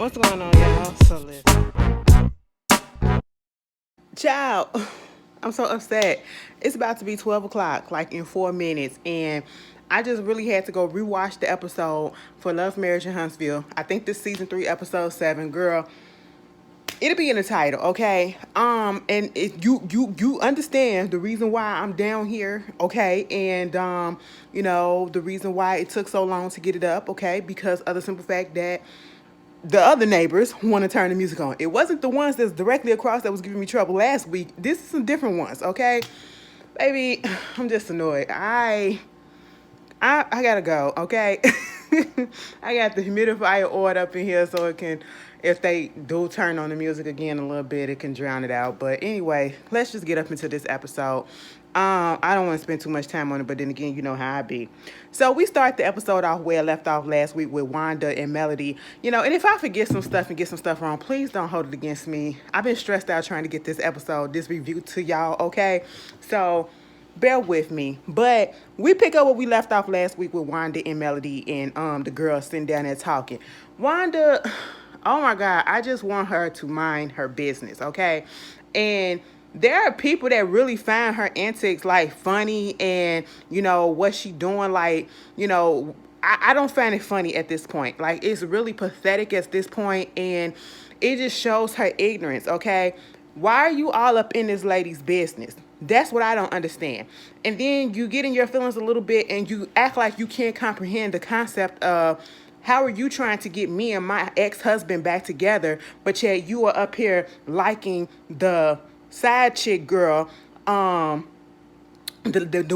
What's going on, y'all? So listen, child, I'm so upset. It's about to be 12 o'clock, like in 4 minutes, and I just really had to go rewatch the episode for Love, Marriage in Huntsville. I think this season 3, episode 7, girl. It'll be in the title, okay? And you understand the reason why I'm down here, okay? And the reason why it took so long to get it up, okay? Because of the simple fact that the other neighbors want to turn the music on. It wasn't the ones that's directly across that was giving me trouble last week. This is some different ones, okay? Baby, I'm just annoyed. I gotta go, okay? I got the humidifier oiled up in here so it can, if they do turn on the music again a little bit, it can drown it out. But anyway, let's just get up into this episode. I don't want to spend too much time on it, but then again, you know how I be. So we start the episode off where I left off last week with Wanda and Melody. And if I forget some stuff and get some stuff wrong, please don't hold it against me. I've been stressed out trying to get this review to y'all, okay? So bear with me. But we pick up where we left off last week with Wanda and Melody and the girls sitting down there talking. Wanda, oh my God, I just want her to mind her business, okay? And there are people that really find her antics like funny and what she doing, like, I don't find it funny at this point. Like, it's really pathetic at this point, and it just shows her ignorance, okay? Why are you all up in this lady's business? That's what I don't understand. And then you get in your feelings a little bit and you act like you can't comprehend the concept of how are you trying to get me and my ex-husband back together, but yet you are up here liking the side chick girl, the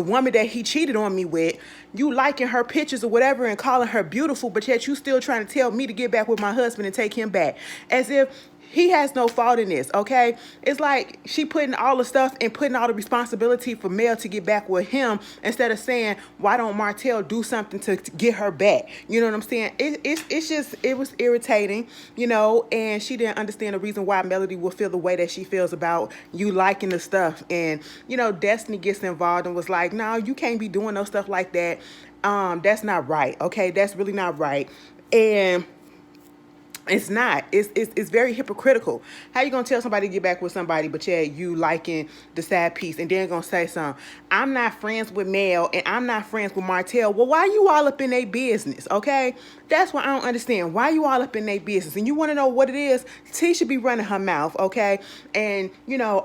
woman that he cheated on me with. You liking her pictures or whatever and calling her beautiful, but yet you still trying to tell me to get back with my husband and take him back. As if he has no fault in this, okay? It's like she putting all the stuff and putting all the responsibility for Mel to get back with him instead of saying, why don't Martell do something to get her back? You know what I'm saying? It was irritating, and she didn't understand the reason why Melody will feel the way that she feels about you liking the stuff. And, Destiny gets involved and was like, no, you can't be doing no stuff like that. That's not right, okay? That's really not right. And it's not. It's very hypocritical. How you gonna tell somebody to get back with somebody, but yeah, you liking the sad piece, and then gonna say something? I'm not friends with Mel, and I'm not friends with Martell. Well, why you all up in their business? Okay, that's what I don't understand. Why you all up in their business? And you want to know what it is? T should be running her mouth, okay? And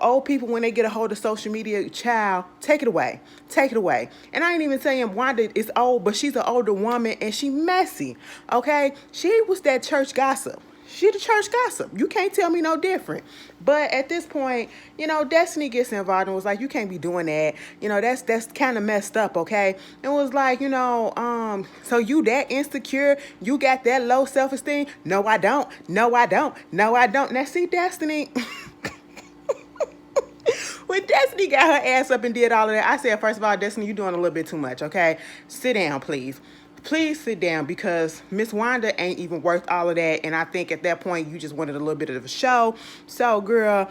old people when they get a hold of social media, child, take it away, take it away. And I ain't even saying Wanda is old, but she's an older woman and she messy, okay? She was that church gossip. She the church gossip. You can't tell me no different. But at this point, Destiny gets involved and was like, you can't be doing that. That's kind of messed up, okay? And was like, so you that insecure? You got that low self-esteem? No, I don't. No, I don't. No, I don't. Now see, Destiny. When Destiny got her ass up and did all of that, I said, first of all, Destiny, you doing a little bit too much, okay? Sit down, please. Please sit down, because Miss Wanda ain't even worth all of that. And I think at that point, you just wanted a little bit of a show. So, girl,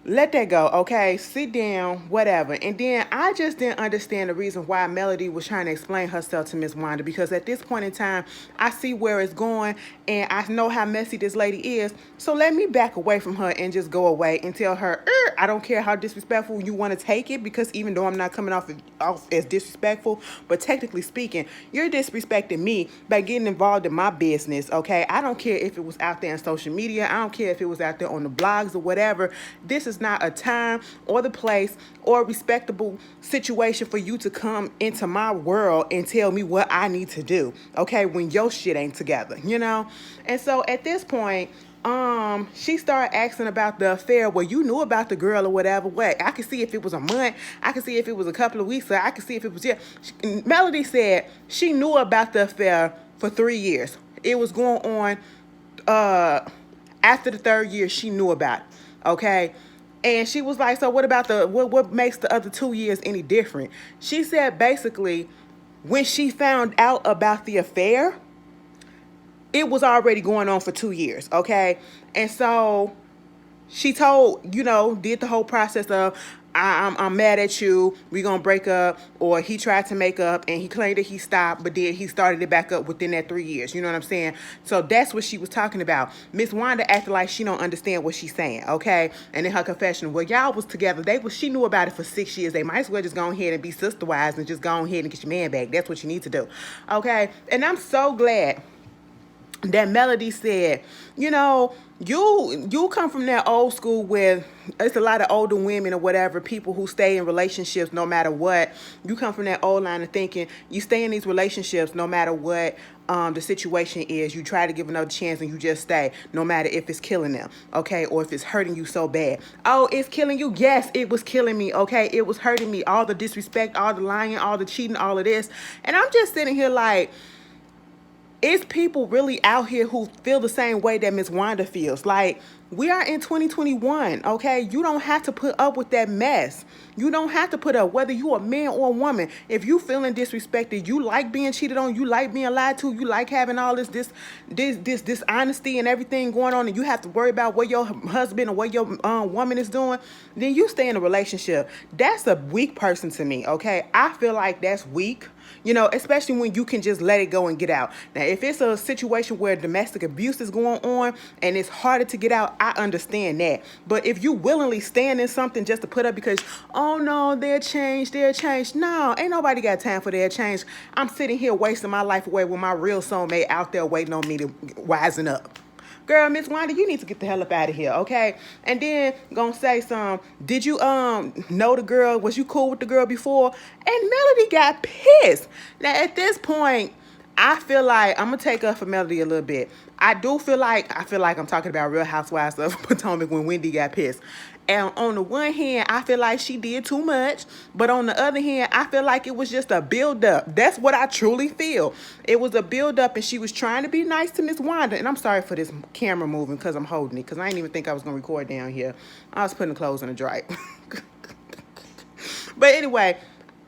let that go, okay? Sit down, whatever. And then I just didn't understand the reason why Melody was trying to explain herself to Miss Wanda, because at this point in time, I see where it's going, and I know how messy this lady is. So let me back away from her and just go away and tell her, I don't care how disrespectful you want to take it, because even though I'm not coming off as disrespectful, but technically speaking, you're disrespecting me by getting involved in my business, okay? I don't care if it was out there on social media. I don't care if it was out there on the blogs or whatever. This is not a time or the place or a respectable situation for you to come into my world and tell me what I need to do, okay, when your shit ain't together, And so at this point, she started asking about the affair. Well, you knew about the girl or whatever. What? I could see if it was a month. I could see if it was a couple of weeks. Or I could see if it was, yeah. Melody said she knew about the affair for 3 years. It was going on, after the 3rd year, she knew about it, okay? And she was like, so what about what makes the other 2 years any different? She said basically, when she found out about the affair, it was already going on for 2 years, okay? And so she told, did the whole process of, I'm mad at you, we gonna break up, or he tried to make up and he claimed that he stopped, but then he started it back up within that 3 years. You know what I'm saying? So that's what she was talking about. Miss Wanda acted like she don't understand what she's saying, okay? And in her confession, well, y'all was together. She knew about it for 6 years. They might as well just go ahead and be sister wives and just go ahead and get your man back. That's what you need to do, okay? And I'm so glad that Melody said, you come from that old school where it's a lot of older women or whatever, people who stay in relationships no matter what. You come from that old line of thinking, you stay in these relationships no matter what the situation is. You try to give another chance and you just stay, no matter if it's killing them, okay, or if it's hurting you so bad. Oh, it's killing you? Yes, it was killing me, okay? It was hurting me. All the disrespect, all the lying, all the cheating, all of this. And I'm just sitting here like, it's people really out here who feel the same way that Miss Wanda feels. Like, we are in 2021, okay? You don't have to put up with that mess. You don't have to put up, whether you a man or a woman. If you feeling disrespected, you like being cheated on, you like being lied to, you like having all this dishonesty and everything going on, and you have to worry about what your husband or what your woman is doing, then you stay in a relationship. That's a weak person to me, okay? I feel like that's weak. Especially when you can just let it go and get out. Now, if it's a situation where domestic abuse is going on and it's harder to get out, I understand that. But if you willingly stand in something just to put up because, oh no, they're changed. No, ain't nobody got time for their change. I'm sitting here wasting my life away with my real soulmate out there waiting on me to wisen up. Girl, Miss Wanda, you need to get the hell up out of here, okay? And then gonna say did you know the girl? Was you cool with the girl before? And Melody got pissed. Now at this point, I feel like I'm gonna take up for Melody a little bit. I feel like I'm talking about Real Housewives of Potomac when Wendy got pissed. And on the one hand, I feel like she did too much. But on the other hand, I feel like it was just a build-up. That's what I truly feel. It was a build-up, and she was trying to be nice to Miss Wanda. And I'm sorry for this camera moving because I'm holding it, because I didn't even think I was going to record down here. I was putting the clothes in the dryer. But anyway,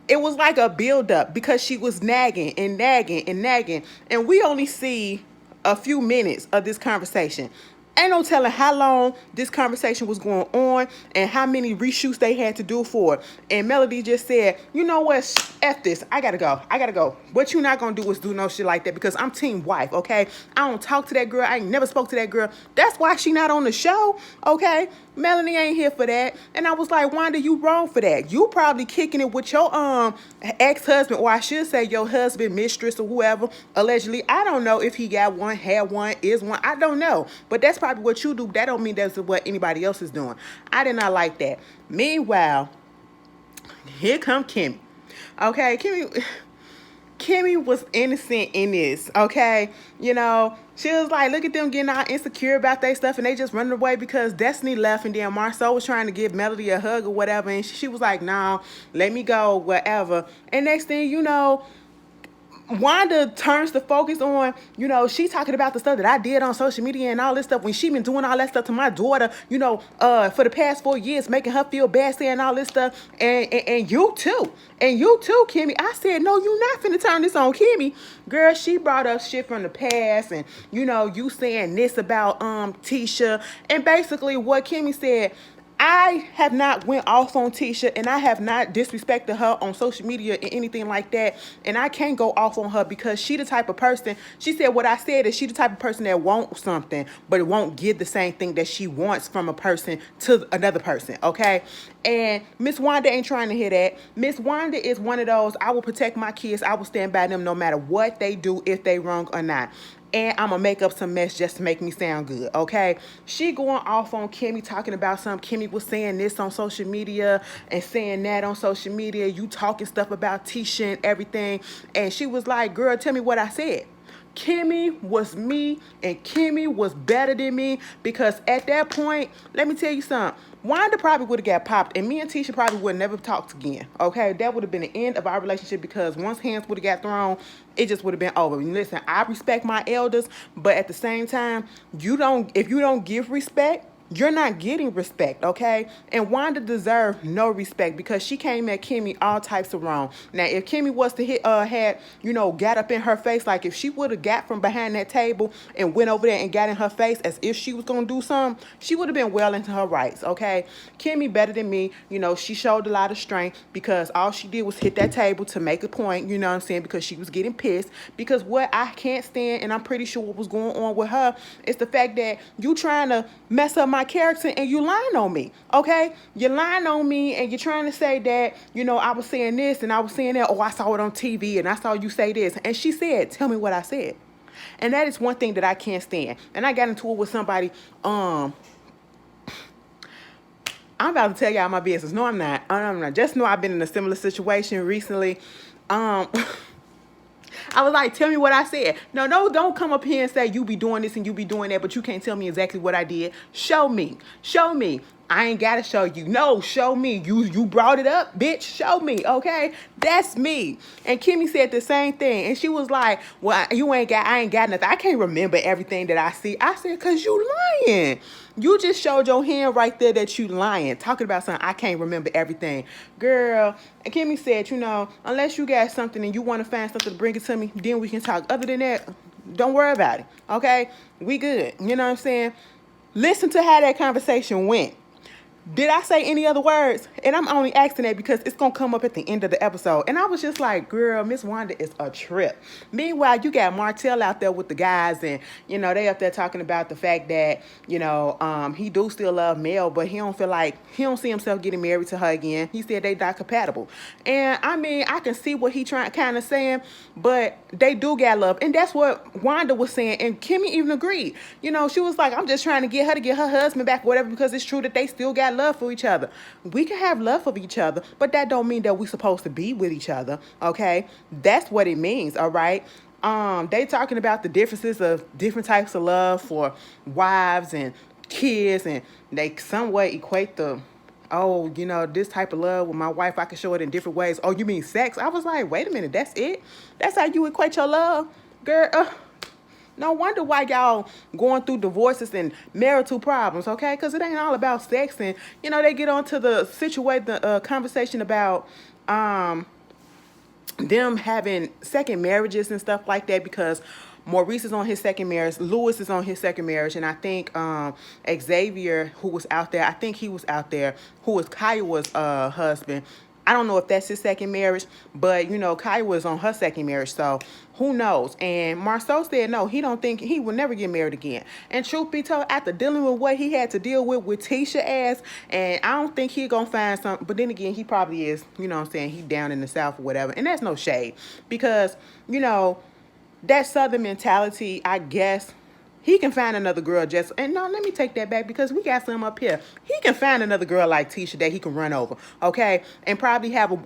it was like a build-up because she was nagging and nagging and nagging. And we only see a few minutes of this conversation. Ain't no telling how long this conversation was going on and how many reshoots they had to do for it. And Melody just said, you know what, F this, I gotta go. What you not gonna do is do no shit like that, because I'm team wife, okay? I don't talk to that girl, I ain't never spoke to that girl. That's why she not on the show, okay? Melanie ain't here for that. And I was like, Wanda, you wrong for that. You probably kicking it with your ex-husband, or I should say your husband, mistress, or whoever, allegedly. I don't know if he got one, had one, is one. I don't know. But that's probably what you do. That don't mean that's what anybody else is doing. I did not like that. Meanwhile, here come Kimmi. Okay, Kimmi was innocent in this, okay? She was like, look at them getting all insecure about their stuff, and they just running away because Destiny left, and then Marceau was trying to give Melody a hug or whatever, and she was like, no, let me go, whatever. And next thing you know, Wanda turns the focus on, she talking about the stuff that I did on social media and all this stuff, when she been doing all that stuff to my daughter, for the past 4 years, making her feel bad, saying all this stuff, and you too, Kimmi. I said, no, you not finna turn this on Kimmi. Girl, she brought up shit from the past, and, you saying this about Tisha, and basically what Kimmi said, I have not went off on Tisha, and I have not disrespected her on social media and anything like that. And I can't go off on her because she the type of person, she said what I said is she the type of person that wants something, but it won't give the same thing that she wants from a person to another person, okay? And Miss Wanda ain't trying to hear that. Miss Wanda is one of those, I will protect my kids. I will stand by them no matter what they do, if they wrong or not. And I'm going to make up some mess just to make me sound good, okay? She going off on Kimmi, talking about Kimmi was saying this on social media and saying that on social media. You talking stuff about Tisha and everything. And she was like, girl, tell me what I said. Kimmi was me, and Kimmi was better than me, because at that point, let me tell you something, Wanda probably would have got popped, and me and Tisha probably would have never talked again, okay? That would have been the end of our relationship, because once hands would have got thrown, it just would have been over. And listen, I respect my elders, but at the same time, if you don't give respect, you're not getting respect, okay? And Wanda deserved no respect because she came at Kimmi all types of wrong. Now, if Kimmi was to had, got up in her face, like if she would have got from behind that table and went over there and got in her face as if she was gonna do something, she would have been well into her rights, okay? Kimmi better than me, she showed a lot of strength because all she did was hit that table to make a point, you know what I'm saying, because she was getting pissed. Because what I can't stand, and I'm pretty sure what was going on with her, is the fact that you trying to mess up my character and you lying on me, okay? You're lying on me and you're trying to say that, I was saying this and I was saying that. Oh, I saw it on TV and I saw you say this. And she said, tell me what I said. And that is one thing that I can't stand. And I got into it with somebody, I'm about to tell y'all my business. No, I'm not. I'm not. Just know I've been in a similar situation recently. I was like, tell me what I said. No, don't come up here and say you be doing this and you be doing that, but you can't tell me exactly what I did. Show me. Show me. I ain't gotta show you. No, show me. You brought it up, bitch. Show me, okay? That's me. And Kimmi said the same thing. And she was like, well, I ain't got nothing. I can't remember everything that I see. I said, cause you lying. You just showed your hand right there that you lying. Talking about something, I can't remember everything. Girl, and Kimmi said, unless you got something and you want to find something to bring it to me, then we can talk. Other than that, don't worry about it, okay? We good. You know what I'm saying? Listen to how that conversation went. Did I say any other words? And I'm only asking that because it's going to come up at the end of the episode. And I was just like, girl, Miss Wanda is a trip. Meanwhile, you got Martell out there with the guys and, they up there talking about the fact that, he do still love Mel, but he don't see himself getting married to her again. He said they not compatible. And I mean, I can see what he kind of saying, but they do got love. And that's what Wanda was saying. And Kimmi even agreed. She was like, I'm just trying to get her husband back or whatever, because it's true that they still got love for each other. We can have love for each other, but that don't mean that we're supposed to be with each other, okay? That's what it means, all right? They talking about the differences of different types of love for wives and kids, and they somewhat equate this type of love with my wife, I can show it in different ways. Oh, you mean sex? I was like, wait a minute, that's it? That's how you equate your love? Girl, no wonder why y'all going through divorces and marital problems, okay? Because it ain't all about sex. And, they get on to the conversation about them having second marriages and stuff like that, because Maurice is on his second marriage, Louis is on his second marriage, and I think Xavier, who was out there, who was Kiowa's husband. I don't know if that's his second marriage, but, Kiowa was on her second marriage, so who knows? And Marceau said no, he don't think he will never get married again. And truth be told, after dealing with what he had to deal with Tisha ass, and I don't think he gonna find something, but then again, he probably is, he down in the South or whatever, and that's no shade, because, that Southern mentality, I guess, he can find another girl and no, let me take that back, because we got some up here. He can find another girl like Tisha that he can run over, okay? And probably have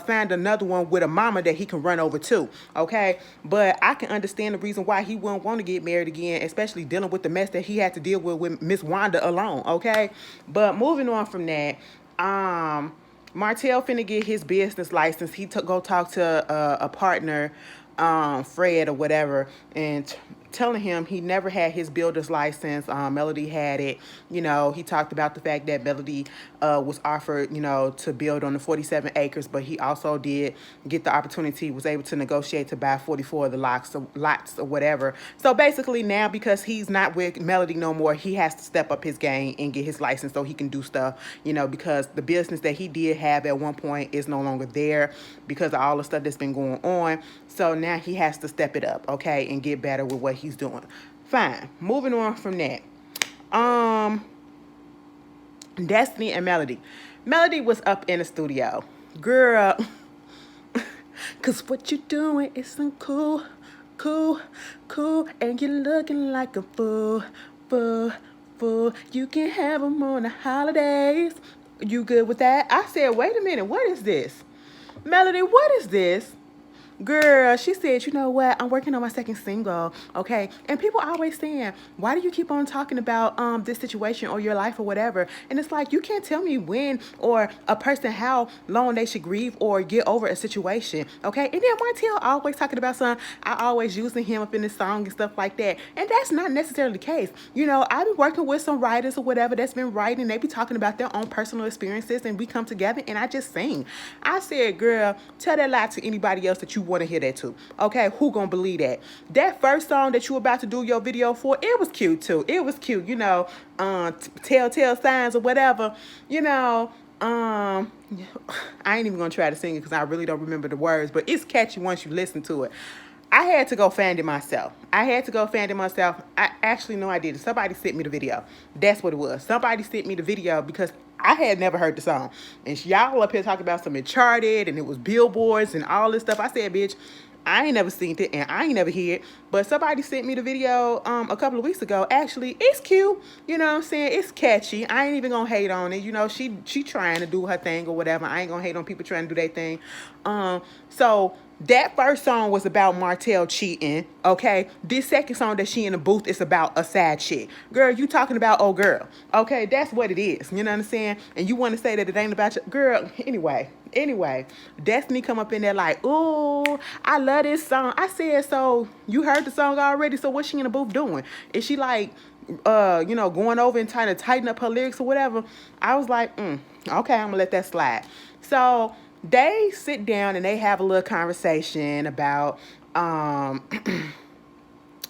find another one with a mama that he can run over too, okay? But I can understand the reason why he wouldn't want to get married again, especially dealing with the mess that he had to deal with Miss Wanda alone, okay? But moving on from that, Martell finna get his business license. He go talk to a partner, Fred or whatever, and telling him he never had his builder's license. Melody had it. He talked about the fact that Melody was offered, to build on the 47 acres, but he also did get the opportunity, was able to negotiate to buy 44 of the lots or whatever. So basically now, because he's not with Melody no more, he has to step up his game and get his license so he can do stuff, because the business that he did have at one point is no longer there because of all the stuff that's been going on. So now he has to step it up, okay, and get better with what he's doing. Fine. Moving on from that. Destiny and Melody. Melody was up in the studio. Girl, cause what you doing is some cool, and you're looking like a fool. You can have them on the holidays. You good with that? I said, wait a minute, what is this? Melody, what is this? Girl, she said, you know what? I'm working on my second single, okay? And people always saying, why do you keep on talking about this situation or your life or whatever? And it's like, you can't tell me when or a person how long they should grieve or get over a situation, okay? And then Martell always talking about something, I always using him up in the song and stuff like that. And that's not necessarily the case. You know, I've been working with some writers or whatever that's been writing. They be talking about their own personal experiences and we come together and I just sing. I said, girl, tell that lie to anybody else that you want to hear that to. Okay, who gonna believe that? That first song that you were about to do your video for, it was cute too. It was cute, you know, telltale signs or whatever, you know. I ain't even gonna try to sing it because I really don't remember the words, but it's catchy once you listen to it. I had to go find it myself. I actually know I did it. Somebody sent me the video. That's what it was. Somebody sent me the video because I had never heard the song. And y'all up here talking about some it charted and it was billboards and all this stuff. I said, bitch, I ain't never seen it and I ain't never heard it. But somebody sent me the video a couple of weeks ago. Actually, it's cute. You know what I'm saying? It's catchy. I ain't even gonna hate on it. You know, she trying to do her thing or whatever. I ain't gonna hate on people trying to do their thing. So that first song was about Martell cheating, okay? This second song that she in the booth is about a sad chick. Girl, you talking about oh girl, okay? That's what it is, you know what I'm saying? And you want to say that it ain't about you. Girl, anyway, Destiny come up in there like, ooh, I love this song. I said, so you heard the song already, so what's she in the booth doing? Is she like, you know, going over and trying to tighten up her lyrics or whatever? I was like, okay, I'm gonna let that slide. So they sit down and they have a little conversation about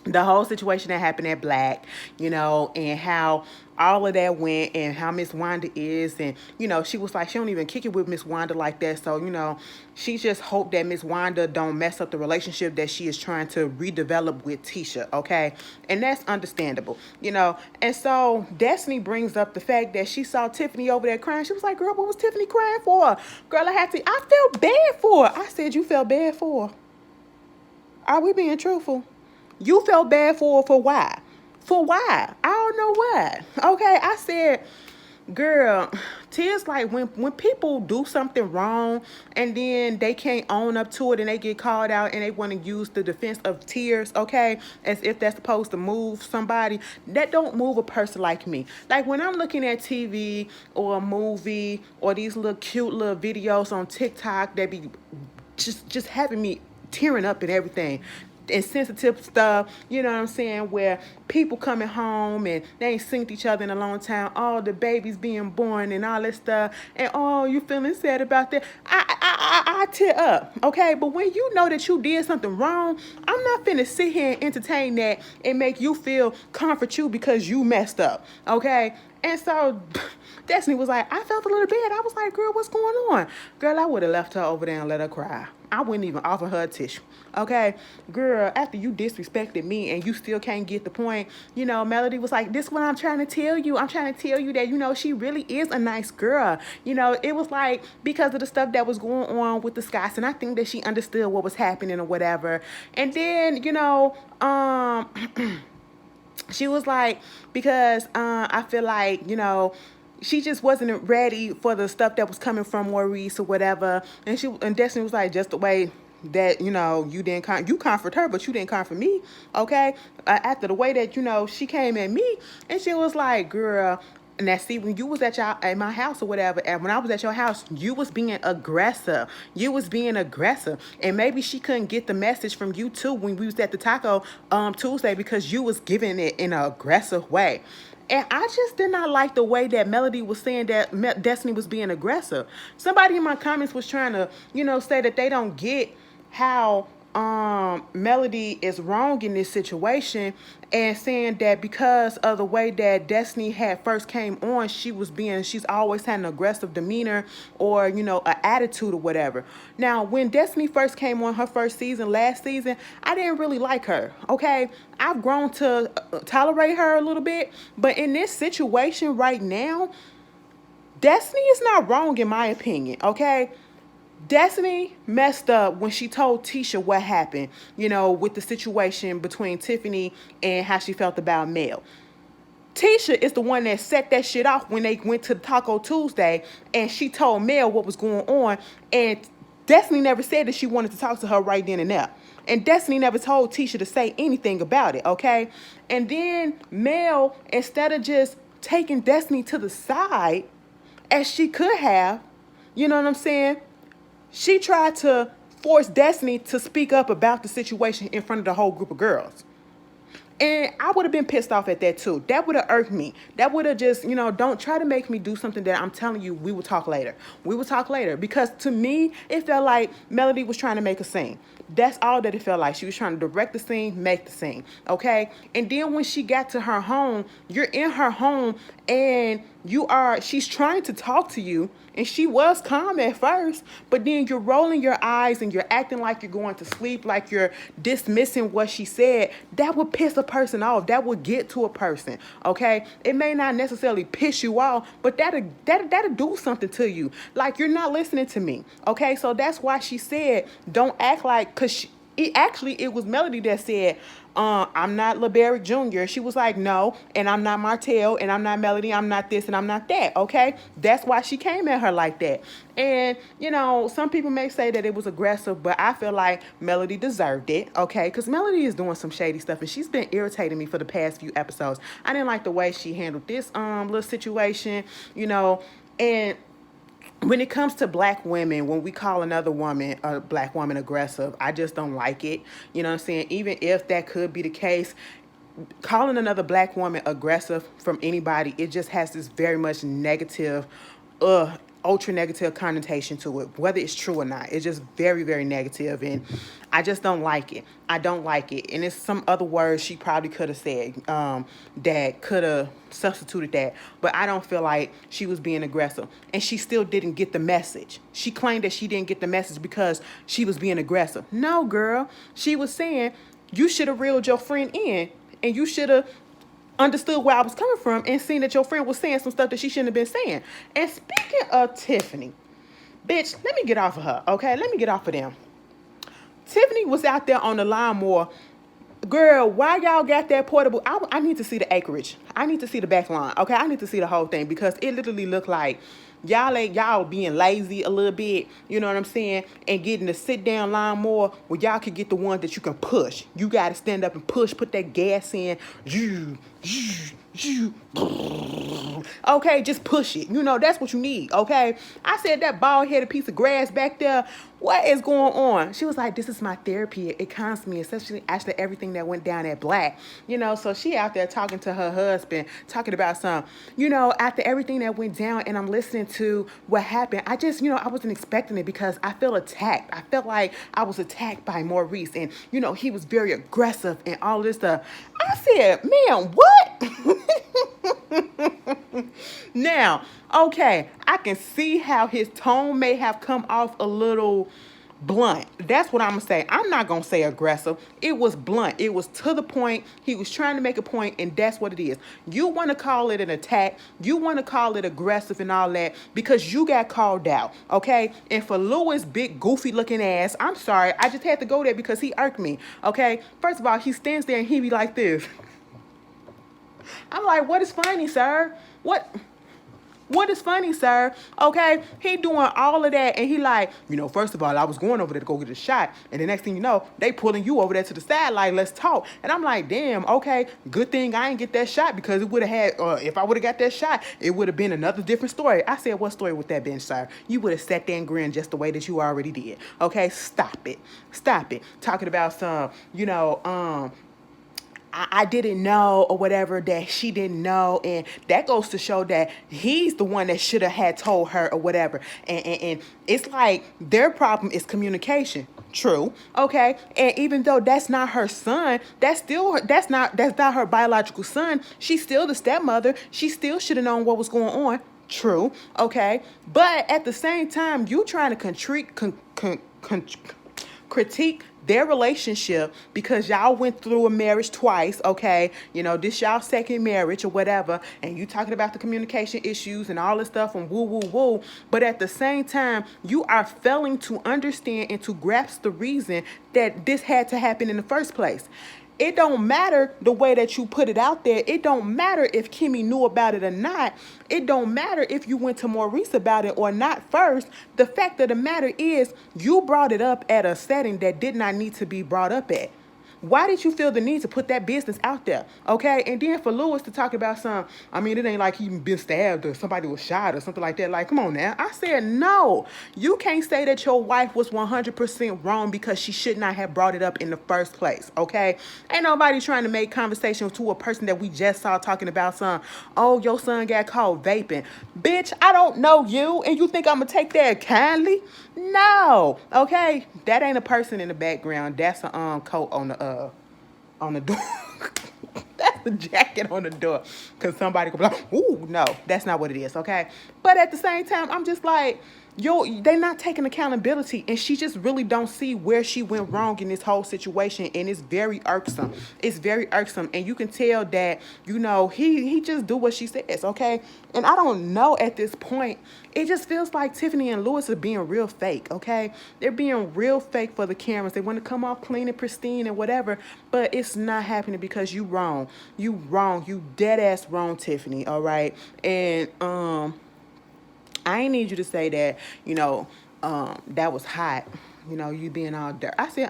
the whole situation that happened at Black, you know, and how all of that went and how Miss Wanda is. And, you know, she was like, she don't even kick it with Miss Wanda like that. So, you know, she just hoped that Miss Wanda don't mess up the relationship that she is trying to redevelop with Tisha, okay? And that's understandable, you know. And so Destiny brings up the fact that she saw Tiffany over there crying. She was like, girl, what was Tiffany crying for? Girl, I felt bad for her. I said, you felt bad for her? Are we being truthful? You felt bad for her for why? For why? I don't know why. Okay, I said, girl, tears like when people do something wrong and then they can't own up to it and they get called out and they want to use the defense of tears, okay, as if that's supposed to move somebody. That don't move a person like me. Like when I'm looking at TV or a movie or these little cute little videos on TikTok that be just having me tearing up and everything. And sensitive stuff, you know what I'm saying, where people coming home and they ain't seen each other in a long time, all the babies being born and all that stuff, and oh, you feeling sad about that, I tear up, okay? But when you know that you did something wrong, I'm not finna sit here and entertain that and make you feel, comfort you because you messed up, okay? And so Destiny was like, I felt a little bad. I was like, girl, what's going on? Girl, I would have left her over there and let her cry. I wouldn't even offer her a tissue. Okay, girl, after you disrespected me and you still can't get the point, you know, Melody was like, this is what I'm trying to tell you. I'm trying to tell you that, you know, she really is a nice girl. You know, it was like because of the stuff that was going on with the Scots, and I think that she understood what was happening or whatever. And then, you know, she was like, because I feel like, you know, she just wasn't ready for the stuff that was coming from Maurice or whatever. And Destiny was like, just the way that, you know, you comfort her, but you didn't comfort me, okay? After the way that, you know, she came at me, and she was like, girl, now see, when you was at my house or whatever, and when I was at your house, you was being aggressive. And maybe she couldn't get the message from you too when we was at the taco Tuesday because you was giving it in an aggressive way. And I just did not like the way that Melody was saying that Destiny was being aggressive. Somebody in my comments was trying to, you know, say that they don't get how Melody is wrong in this situation, and saying that because of the way that Destiny had first came on, she's always had an aggressive demeanor or, you know, an attitude or whatever. Now, when Destiny first came on her first season, last season, I didn't really like her, okay? I've grown to tolerate her a little bit, but in this situation right now, Destiny is not wrong in my opinion, okay? Destiny messed up when she told Tisha what happened, you know, with the situation between Tiffany and how she felt about Mel. Tisha is the one that set that shit off when they went to Taco Tuesday and she told Mel what was going on, and Destiny never said that she wanted to talk to her right then and there. And Destiny never told Tisha to say anything about it, okay? And then Mel, instead of just taking Destiny to the side, as she could have, you know what I'm saying? She tried to force Destiny to speak up about the situation in front of the whole group of girls. And I would have been pissed off at that too. That would have irked me. That would have just, don't try to make me do something that I'm telling you we will talk later. We will talk later. Because to me, it felt like Melody was trying to make a scene. That's all that it felt like. She was trying to direct the scene, make the scene. Okay? And then when she got to her home, you're in her home and she's trying to talk to you. And she was calm at first, but then you're rolling your eyes and you're acting like you're going to sleep, like you're dismissing what she said. That would piss a person off. That would get to a person, okay? It may not necessarily piss you off, but that'll do something to you. Like, you're not listening to me, okay? So that's why she said, don't act like, because it was Melody that said, I'm not LeBaric Jr. She was like, no, and I'm not Martell, and I'm not Melody, I'm not this, and I'm not that, okay? That's why she came at her like that. And, some people may say that it was aggressive, but I feel like Melody deserved it, okay? Because Melody is doing some shady stuff, and she's been irritating me for the past few episodes. I didn't like the way she handled this little situation, and when it comes to black women, when we call another woman, a black woman, aggressive, I just don't like it. You know what I'm saying? Even if that could be the case, calling another black woman aggressive from anybody, it just has this very much negative, ultra negative connotation to it, whether it's true or not. It's just very, very negative, and I just don't like it. I don't like it. And it's some other words she probably could have said that could have substituted that, but I don't feel like she was being aggressive. And she still didn't get the message. She claimed that she didn't get the message because she was being aggressive. No, girl. She was saying, you should have reeled your friend in, and you should have understood where I was coming from and seen that your friend was saying some stuff that she shouldn't have been saying. And speaking of Tiffany, bitch, let me get off of her, okay? Let me get off of them. Tiffany was out there on the lawnmower. Girl, why y'all got that portable? I need to see the acreage. I need to see the back lawn, okay? I need to see the whole thing because it literally looked like y'all being lazy a little bit, you know what I'm saying? And getting the sit-down lawnmower where y'all could get the ones that you can push. You got to stand up and push, put that gas in. Okay, just push it. That's what you need, okay? I said that bald-headed piece of grass back there, what is going on? She was like, this is my therapy. It calms me, especially after everything that went down at Black. So she out there talking to her husband, talking about after everything that went down, and I'm listening to what happened. I just, I wasn't expecting it because I feel attacked. I felt like I was attacked by Maurice, and, he was very aggressive and all this stuff. I said, man, what? Now, okay, I can see how his tone may have come off a little blunt. That's what I'm going to say. I'm not going to say aggressive. It was blunt. It was to the point. He was trying to make a point, and that's what it is. You want to call it an attack. You want to call it aggressive and all that because you got called out, okay? And for Louis' big, goofy-looking ass, I'm sorry. I just had to go there because he irked me, okay? First of all, he stands there and he be like this. I'm like, what is funny, sir? What is funny, sir? Okay, he doing all of that, and he like, first of all, I was going over there to go get a shot, and the next thing you know, they pulling you over there to the side, like, let's talk. And I'm like, damn, okay, good thing I ain't get that shot because it would have had, if I would have got that shot, it would have been another different story. I said, what story would that been, sir? You would have sat there and grinned just the way that you already did. Okay, stop it. Talking about some, I didn't know or whatever that she didn't know, and that goes to show that he's the one that should have had told her or whatever. And it's like their problem is communication. True, okay, and even though that's not her son, that's not her biological son. She's still the stepmother. She still should have known what was going on. True, okay, but at the same time, you trying to critique their relationship because y'all went through a marriage twice, okay? This y'all second marriage or whatever, and you talking about the communication issues and all this stuff and woo. But at the same time, you are failing to understand and to grasp the reason that this had to happen in the first place. It don't matter the way that you put it out there. It don't matter if Kimmi knew about it or not. It don't matter if you went to Maurice about it or not first. The fact of the matter is you brought it up at a setting that did not need to be brought up at. Why did you feel the need to put that business out there? Okay, and then for Louis to talk about I mean, it ain't like he been stabbed or somebody was shot or something like that. Like, come on now. I said, no, you can't say that your wife was 100% wrong because she should not have brought it up in the first place. Okay, ain't nobody trying to make conversation to a person that we just saw talking about oh, your son got caught vaping. Bitch, I don't know you, and you think I'm gonna take that kindly? No, okay, that ain't a person in the background. That's a coat on the door. That's the jacket on the door. Cause somebody could be like, ooh, no, that's not what it is, okay? But at the same time, I'm just like, they're not taking accountability, and she just really don't see where she went wrong in this whole situation, and it's very irksome. It's very irksome, and you can tell that, he just do what she says, okay? And I don't know at this point, it just feels like Tiffany and Louis are being real fake, okay? They're being real fake for the cameras. They want to come off clean and pristine and whatever, but it's not happening because you wrong. You wrong. You dead ass wrong, Tiffany, all right? And, I ain't need you to say that, that was hot, you being all dirt. I said,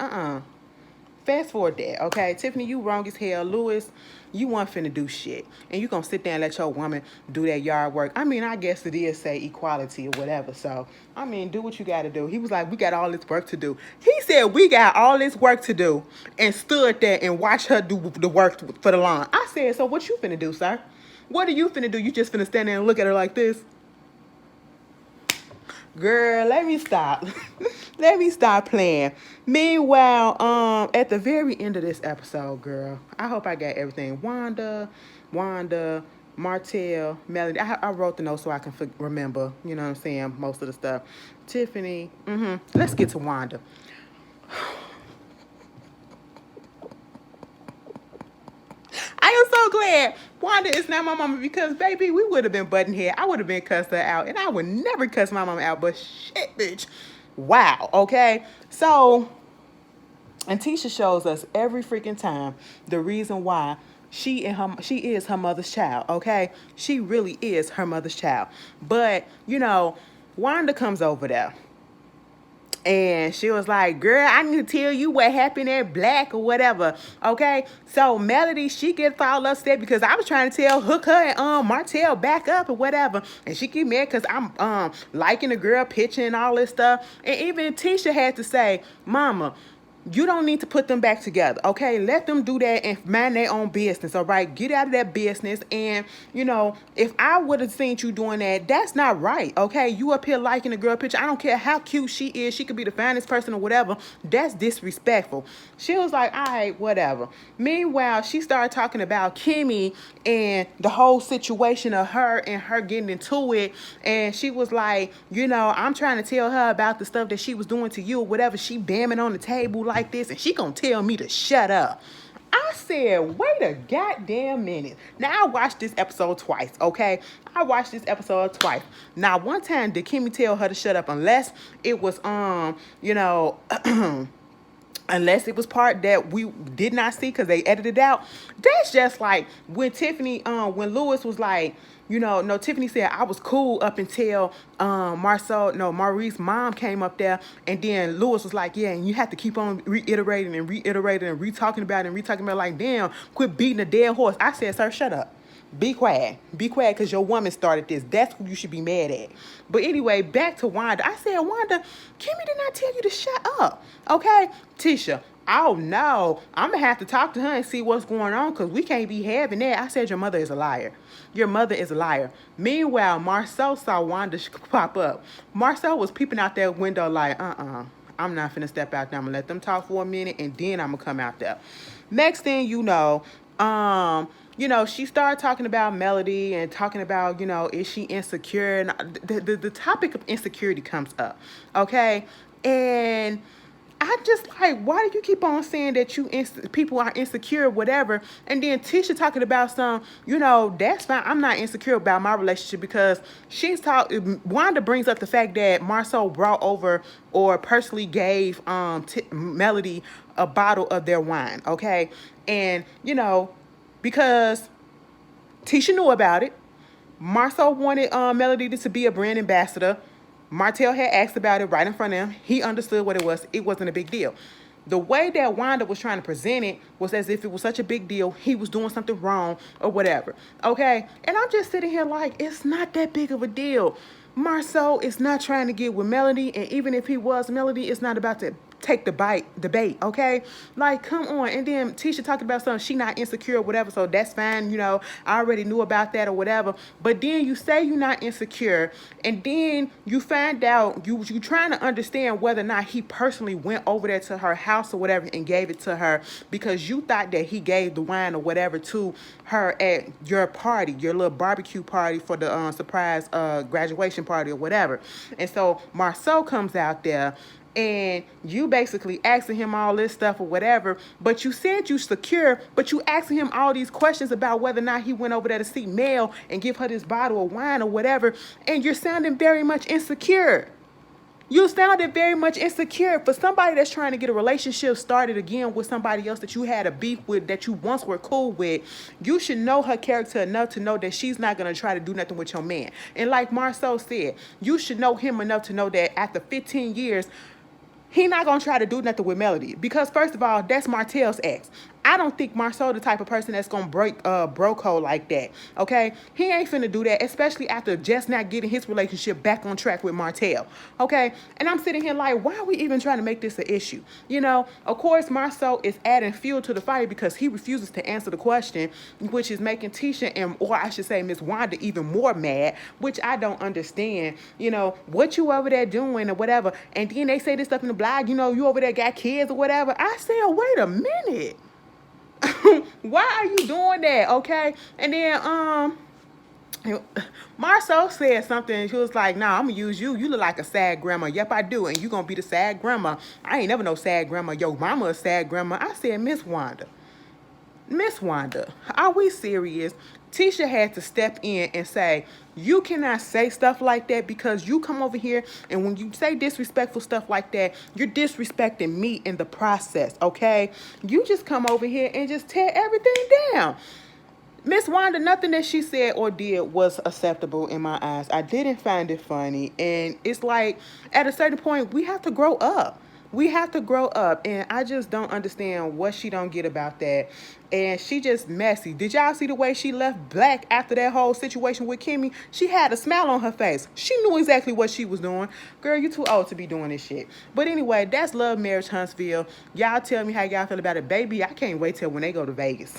fast forward that, okay? Tiffany, you wrong as hell. Louis, you weren't finna do shit. And you gonna sit there and let your woman do that yard work. I mean, I guess it is say equality or whatever. So, I mean, do what you gotta do. He was like, we got all this work to do. He said, we got all this work to do, and stood there and watched her do the work for the lawn. I said, so what you finna do, sir? What are you finna do? You just finna stand there and look at her like this? Girl, let me stop. Let me stop playing. Meanwhile, at the very end of this episode, girl, I hope I got everything. Wanda, Martell, Melody. I wrote the notes so I can remember, you know what I'm saying, most of the stuff. Tiffany. Let's get to Wanda. I am so glad Wanda is not my mama because, baby, we would have been butting head. I would have been cussed her out, and I would never cuss my mama out, but shit, bitch. Wow, okay? So, and Tisha shows us every freaking time the reason why she is her mother's child, okay? She really is her mother's child. But, Wanda comes over there. And she was like, girl, I need to tell you what happened at Black or whatever. Okay. So Melody, she gets all upset because I was trying to hook her and Martell back up or whatever. And she get mad because I'm liking the girl picture and all this stuff. And even Tisha had to say, mama, you don't need to put them back together, okay? Let them do that and mind their own business, all right? Get out of that business. And, if I would have seen you doing that, that's not right, okay? You up here liking the girl picture. I don't care how cute she is. She could be the finest person or whatever. That's disrespectful. She was like, all right, whatever. Meanwhile, she started talking about Kimmi and the whole situation of her and her getting into it. And she was like, I'm trying to tell her about the stuff that she was doing to you or whatever. She bamming on the table like this, and she gonna tell me to shut up. I said, wait a goddamn minute. Now, I watched this episode twice, okay? I watched this episode twice. Now, one time did Kimmi tell her to shut up unless it was, unless it was part that we did not see because they edited it out. That's just like when when Louis was like, no, Tiffany said I was cool up until Maurice's mom came up there, and then Louis was like, yeah, and you have to keep on reiterating and re-talking about it and re-talking about it, like, damn, quit beating a dead horse. I said, sir, shut up. Be quiet. Be quiet because your woman started this. That's who you should be mad at. But anyway, back to Wanda. I said, Wanda, Kimmi did not tell you to shut up. Okay? Tisha, oh no, I'm going to have to talk to her and see what's going on because we can't be having that. I said, your mother is a liar. Your mother is a liar. Meanwhile, Marcel saw Wanda pop up. Marcel was peeping out that window like, I'm not finna step out there. I'm going to let them talk for a minute and then I'm going to come out there. Next thing you know, she started talking about Melody and talking about, is she insecure? And the topic of insecurity comes up, okay? And I just like, why do you keep on saying that people are insecure, whatever? And then Tisha talking about that's fine. I'm not insecure about my relationship because Wanda brings up the fact that Marcel brought over or personally gave Melody a bottle of their wine, okay? And, you know, because Tisha knew about it. Marceau wanted Melody to be a brand ambassador. Martell had asked about it right in front of him. He understood what it was. It wasn't a big deal. The way that Wanda was trying to present it was as if it was such a big deal. He was doing something wrong or whatever. Okay? And I'm just sitting here like, it's not that big of a deal. Marceau is not trying to get with Melody. And even if he was, Melody is not about to take the bait, okay? Like, come on. And then Tisha talked about something, she not insecure or whatever, so that's fine, you know, I already knew about that or whatever. But then you say you're not insecure, and then you find out, you trying to understand whether or not he personally went over there to her house or whatever and gave it to her because you thought that he gave the wine or whatever to her at your party, your little barbecue party for the surprise graduation party or whatever. And so Marceau comes out there, and you basically asking him all this stuff or whatever, but you said you secure, but you asking him all these questions about whether or not he went over there to see Mel and give her this bottle of wine or whatever, and you're sounding very much insecure. You sounded very much insecure for somebody that's trying to get a relationship started again with somebody else that you had a beef with, that you once were cool with. You should know her character enough to know that she's not going to try to do nothing with your man. And like Marceau said, you should know him enough to know that after 15 years, he not going to try to do nothing with Melody. Because, first of all, that's Martell's ex. I don't think Marceau the type of person that's going to break bro code like that, okay? He ain't finna do that, especially after just not getting his relationship back on track with Martell, okay? And I'm sitting here like, why are we even trying to make this an issue? You know, of course, Marceau is adding fuel to the fire because he refuses to answer the question, which is making Tisha, and or I should say Miss Wanda, even more mad, which I don't understand. You know, what you over there doing or whatever. And then they say this stuff in the blog, you know, you over there got kids or whatever. I said, wait a minute. Why are you doing that? Okay. And then Marceau said something. She was like, nah, I'm gonna use you. You look like a sad grandma. Yep, I do. And you gonna be the sad grandma. I ain't never no sad grandma. Yo, mama a sad grandma. I said, Miss Wanda, are we serious? Tisha had to step in and say, you cannot say stuff like that because you come over here and when you say disrespectful stuff like that, you're disrespecting me in the process, okay? You just come over here and just tear everything down. Miss Wanda, nothing that she said or did was acceptable in my eyes. I didn't find it funny. And it's like, at a certain point, we have to grow up. We have to grow up, and I just don't understand what she don't get about that. And she just messy. Did y'all see the way she left black after that whole situation with Kimmi? She had a smile on her face. She knew exactly what she was doing. Girl, you too old to be doing this shit. But anyway, that's Love Marriage Huntsville. Y'all tell me how y'all feel about it. Baby, I can't wait till when they go to Vegas.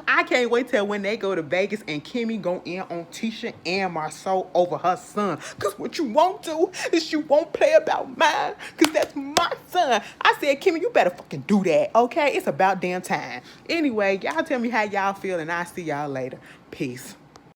I can't wait till when they go to Vegas and Kimmi go in on Tisha and Marceau over her son. Because what you won't do is you won't play about mine. Because that's my son. I said, Kimmi, you better fucking do that, okay? It's about damn time. Anyway, y'all tell me how y'all feel, and I'll see y'all later. Peace.